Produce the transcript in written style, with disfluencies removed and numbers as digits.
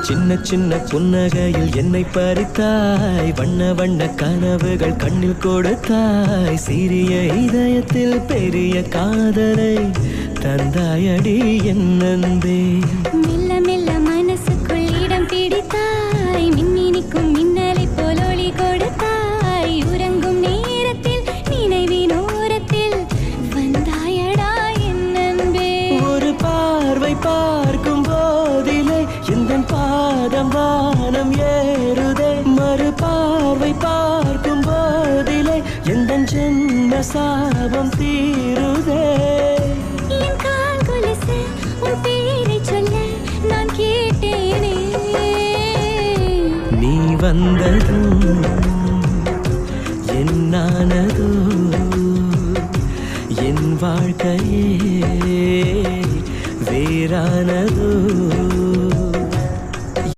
சின்ன சின்ன புன்னகையில் என்னை பறித்தாய், வண்ண வண்ண கனவுகள் கண்ணில் கொடுத்தாய், சிறிய இதயத்தில் பெரிய காதலை தந்தாயடி என் அன்பே. மெல்ல மெல்ல மனசுக்குள் இடம் பிடித்தாய், மின்னினிக்கும் மின்னலை போல் ஒளி கொடுத்தாய், உறங்கும் நேரத்தில் நினைவின் ஓரத்தில் வந்தாயடா என் அன்பே. ஒரு பார்வை பார்க்கும் போதிலே எந்த பாதம் வானம் ஏறுதே, மறு பார்வை பார்க்கும் போதிலே எந்த ஜென்ம சாபம் தீருதே. என் கால் கொலுசு உன் பேரை சொல்ல நான் கேட்டேனே. நீ வந்ததும் என்னானதோ, என் வாழ்க்கையே வேறானதோ.